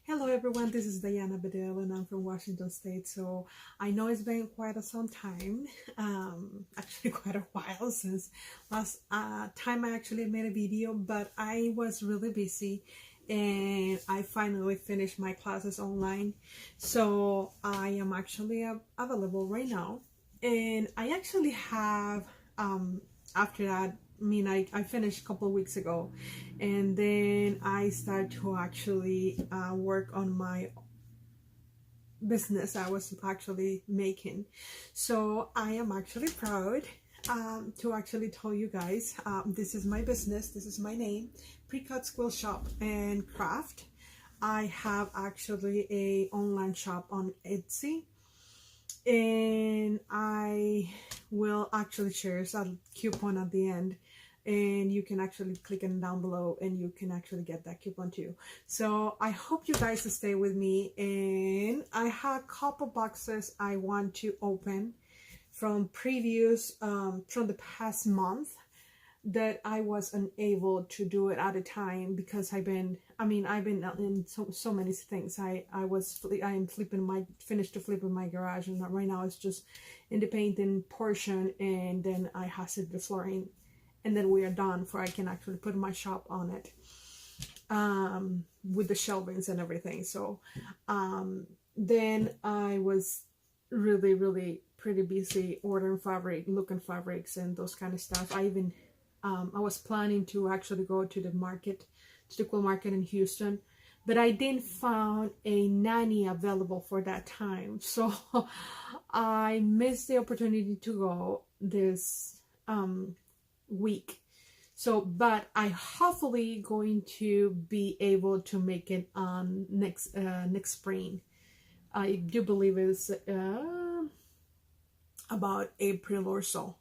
Hello everyone, this is Diana Bedell and I'm from Washington State. So I know it's been quite some time, actually quite a while since last time I actually made a video, but I was really busy and I finally finished my classes online. So I am actually available right now, and I actually have, after that, I finished a couple of weeks ago, and then I started to actually work on my business I was actually making. So I am actually proud to actually tell you guys, this is my business, this is my name, Pre-Cut Quilt Shop and Craft. I have actually a online shop on Etsy, and I will actually share a coupon at the end, and you can actually click it down below and you can actually get that coupon too. So I hope you guys to stay with me, and I have a couple boxes I want to open from previous from the past month that I was unable to do it at a time because I've been in so many things. I am finished to flip in my garage, and right now it's just in the painting portion, and then I have set the flooring, and then we are done for I can actually put my shop on it, with the shelvings and everything. So then I was really pretty busy ordering fabric, looking fabrics and those kind of stuff. I was planning to actually go to the market, to the quilt market in Houston, but I didn't find a nanny available for that time. So I missed the opportunity to go this week. So, but I hopefully going to be able to make it on next spring. I do believe it's about April or so.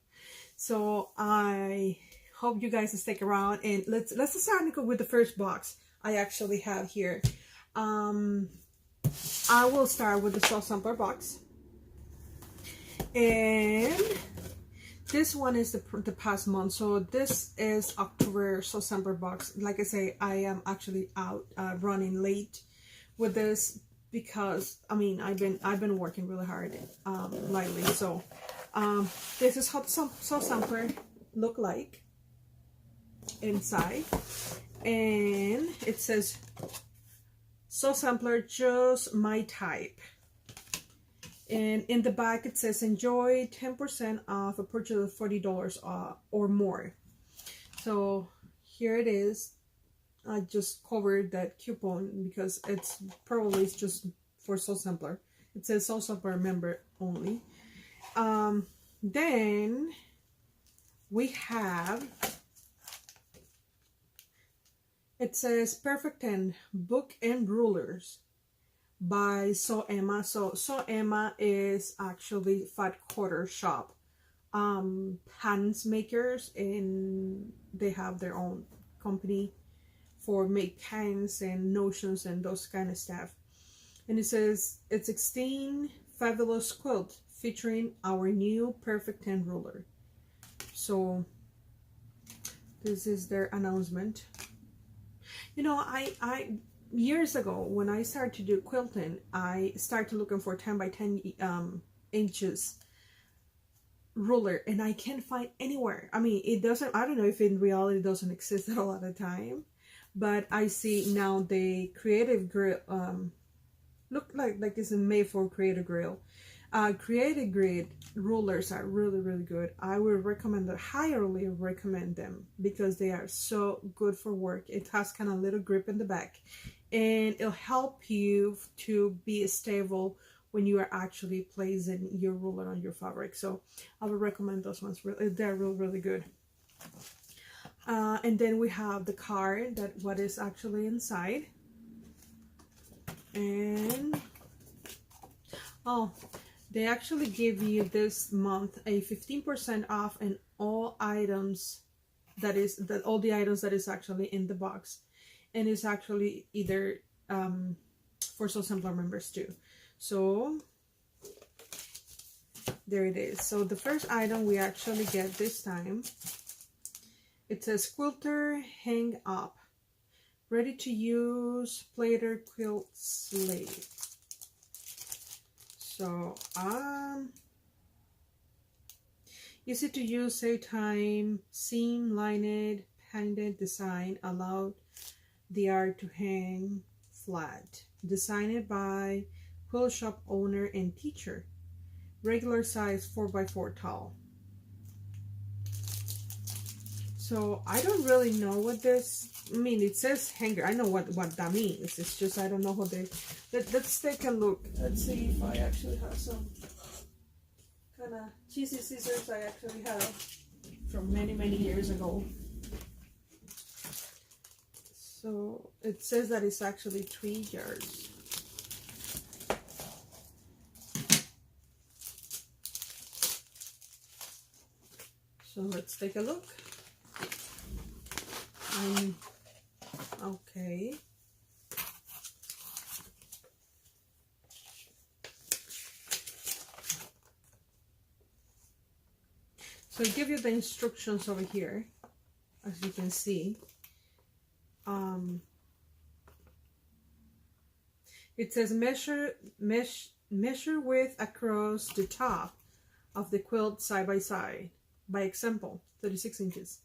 So I hope you guys will stick around, and let's start with the first box I actually have here. I will start with the soul sampler box, and this one is the past month. So this is October soul sampler box. Like I say, I am actually out running late with this because I've been working really hard lately. So this is how the soul sampler look like inside, and it says soul sampler, just my type. And in the back it says enjoy 10% off a purchase of $40 or more. So here it is. I just covered that coupon because it's just for soul sampler. It says soul sampler member only. Then we have, it says Perfect 10 Book and Rulers by So Emma. So Emma is actually fat quarter shop, pants makers, and they have their own company for make pants and notions and those kind of stuff. And it says it's 16 fabulous quilt featuring our new Perfect 10 ruler. So this is their announcement. You know, I years ago when I started to do quilting, I started looking for 10 by 10 inches ruler, and I can't find anywhere. I mean, it doesn't, I don't know if in reality it doesn't exist a lot of time, but I see now the creative grill look like it's made for creative grill. Creative grid rulers are really good. I would recommend that, highly recommend them, because they are so good for work. It has kind of little grip in the back, and it'll help you to be stable when you are actually placing your ruler on your fabric. So I would recommend those ones. They're really good. And then we have the card, that what is actually inside. And they actually give you this month a 15% off in all items, all the items that is actually in the box, and it's actually either for Soul Sampler members too. So there it is. So the first item we actually get this time, it says quilter hang up Ready to use pleated quilt sleeve. So easy to use, save time, seam lined, pendant design, allowed the art to hang flat. Designed by quilt shop owner and teacher. Regular size 4x4 tall. So I don't really know what this, I mean, it says hanger. I know what that means. It's just I don't know what they, let's take a look. Let's see if I actually have some kind of cheesy scissors I actually have from many years ago. So it says that it's actually 3 yards. So let's take a look. Okay. So I give you the instructions over here, as you can see. It says measure width across the top of the quilt side by side. By example, 36 inches.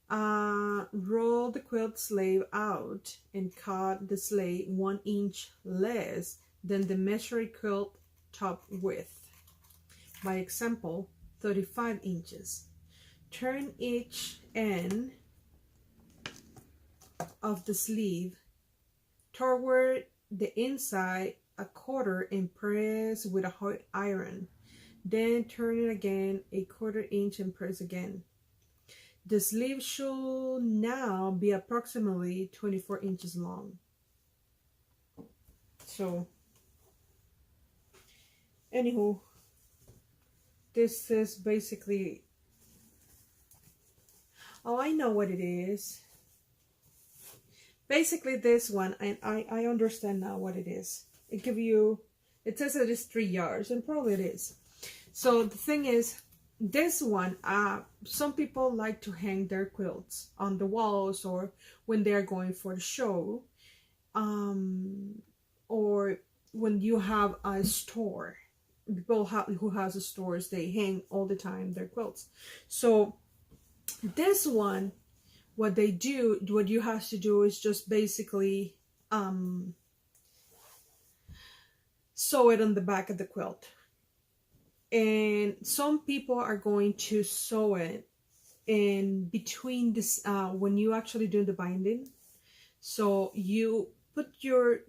Roll the quilt sleeve out and cut the sleeve 1 inch less than the measured quilt top width. By example, 35 inches. Turn each end of the sleeve toward the inside a quarter and press with a hot iron. Then turn it again a 1/4 inch and press again. The sleeve should now be approximately 24 inches long. So, anywho, this is basically, oh, I know what it is. Basically this one, and I understand now what it is. It says it is 3 yards, and probably it is. So the thing is, this one, some people like to hang their quilts on the walls or when they're going for a show, or when you have a store. People who has stores, they hang all the time their quilts. So this one, what you have to do is just basically sew it on the back of the quilt. And some people are going to sew it in between this when you actually do the binding. So you put your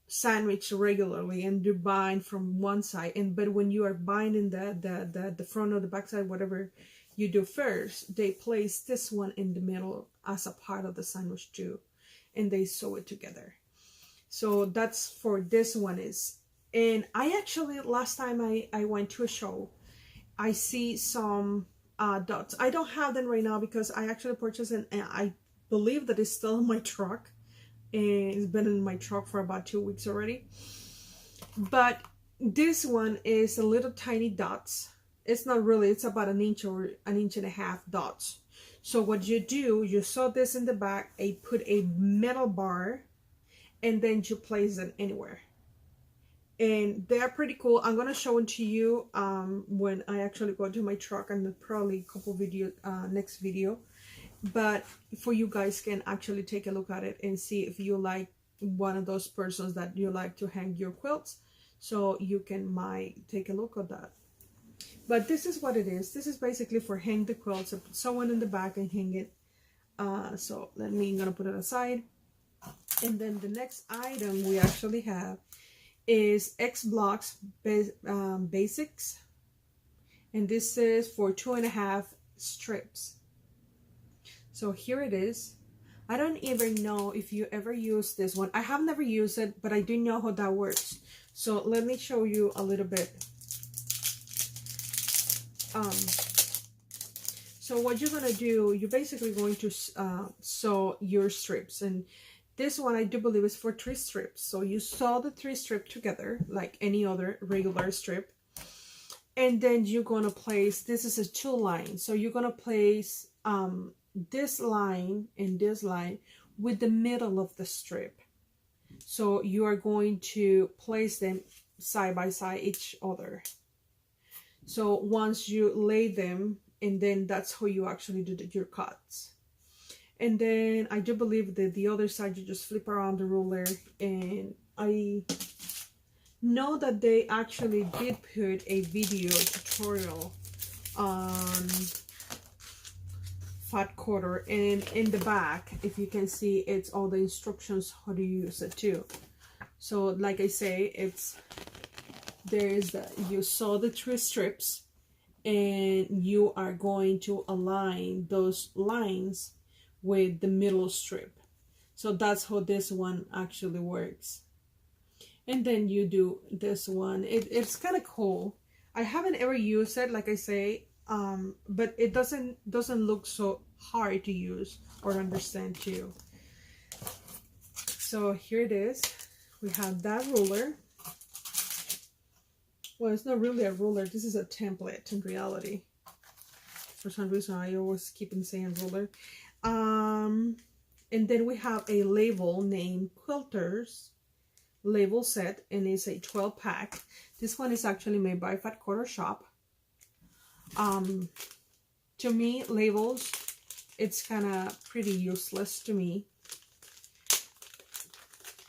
sandwich regularly and you bind from one side, but when you are binding the front or the back side, whatever you do first, they place this one in the middle as a part of the sandwich too, and they sew it together. So that's for this one is. And I actually, last time I went to a show, I see some dots. I don't have them right now because I actually purchased it, and I believe that it's still in my truck. And it's been in my truck for about 2 weeks already. But this one is a little tiny dots. It's not really, it's about 1 inch or 1.5 inches dots. So what you do, you sew this in the back, put a metal bar, and then you place it anywhere. And they're pretty cool. I'm gonna show it to you when I actually go to my truck, and probably a couple video next video. But for you guys can actually take a look at it and see if you like one of those persons that you like to hang your quilts, so you can take a look at that. But this is what it is. This is basically for hang the quilts. So put someone in the back and hang it. So I'm gonna put it aside. And then the next item we actually have is X Blocks Basics, and this is for 2.5 strips. So here it is. I don't even know if you ever use this one. I have never used it, but I do know how that works. So let me show you a little bit. So what you're gonna do, you're basically going to sew your strips, and this one I do believe is for 3 strips. So you sew the 3 strips together like any other regular strip, and then you're gonna place, this is a 2 line, so you're gonna place this line and this line with the middle of the strip. So you are going to place them side by side each other. So once you lay them, and then that's how you actually do your cuts. And then I do believe that the other side you just flip around the ruler, and I know that they actually did put a video tutorial on fat quarter, and in the back, if you can see, it's all the instructions how to use it too. So like I say, you saw the 3 strips, and you are going to align those lines with the middle strip. So that's how this one actually works. And then you do this one. It's kind of cool. I haven't ever used it, like I say, but it doesn't look so hard to use or understand too. So here it is. We have that ruler. Well, it's not really a ruler. This is a template in reality. For some reason, I always keep on saying ruler. And then we have a label named Quilters label set, and it's a 12 pack. This one is actually made by Fat Quarter Shop. To me, labels, it's kind of pretty useless to me.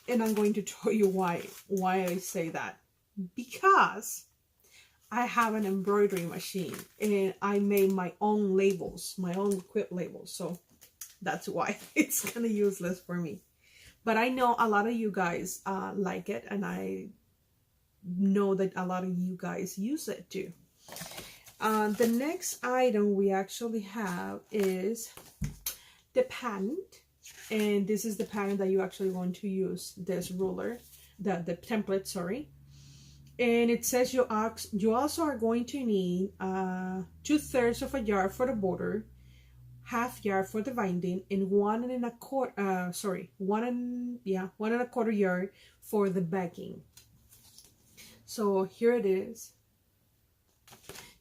And I'm going to tell you why I say that. Because I have an embroidery machine, and I made my own labels, my own quilt labels. So that's why it's kind of useless for me. But I know a lot of you guys like it, and I know that a lot of you guys use it too. The next item we actually have is the pattern, and this is the pattern that you actually want to use, this ruler, the template, sorry. And it says you also are going to need 2/3 of a yard for the border, 1/2 yard for the binding, and 1 1.25 yard for the backing. So here it is.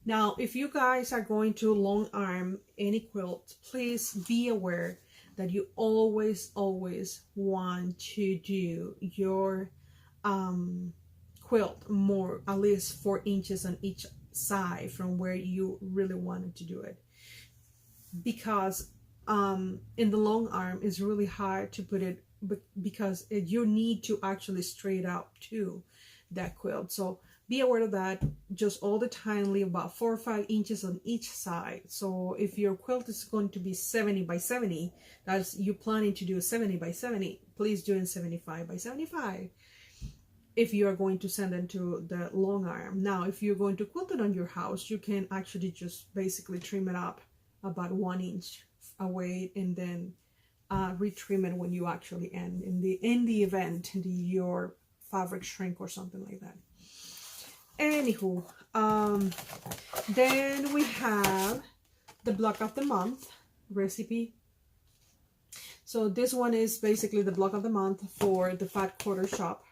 Now, if you guys are going to long arm any quilt, please be aware that you always want to do your quilt more, at least 4 inches on each side from where you really wanted to do it. Because in the long arm, it's really hard to put it, because you need to actually straight out to that quilt. So be aware of that. Just all the time leave about 4 or 5 inches on each side. So if your quilt is going to be 70 by 70, that's you planning to do a 70 by 70, please do in 75 by 75 if you are going to send them to the long arm. Now, if you're going to quilt it on your house, you can actually just basically trim it up about 1 inch away, and then retrim it when you actually end in the event your fabric shrink or something like that. Anywho, then we have the block of the month recipe. So this one is basically the block of the month for the Fat Quarter Shop.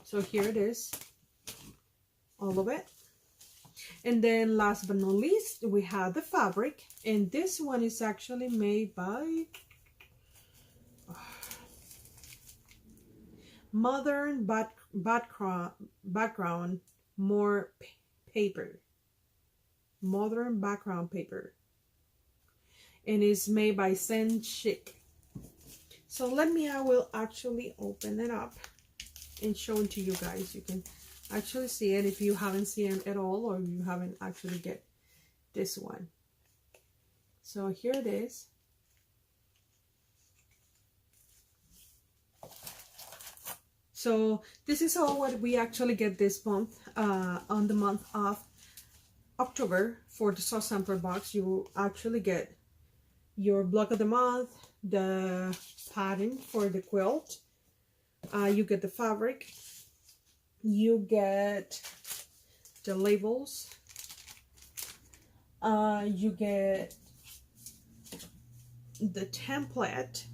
So here it is, all of it. And then last but not least, we have the fabric, and this one is actually made by Modern Background More Paper. Modern Background Paper. And it's made by Sen Chic. So I will actually open it up and show it to you guys. You can actually see it if you haven't seen it at all, or you haven't actually get this one. So here it is. So this is all what we actually get this month, on the month of October. For the sauce sampler box, you actually get your block of the month, the pattern for the quilt, you get the fabric, you get the labels, you get the template,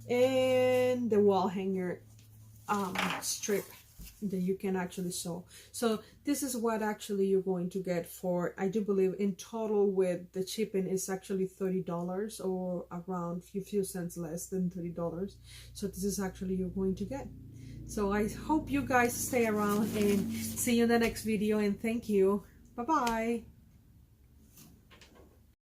and the wall hanger strip that you can actually sew. So this is what actually you're going to get for, I do believe in total with the shipping is actually $30 or around few cents less than $30. So this is actually you're going to get. So I hope you guys stay around and see you in the next video, and thank you. Bye bye.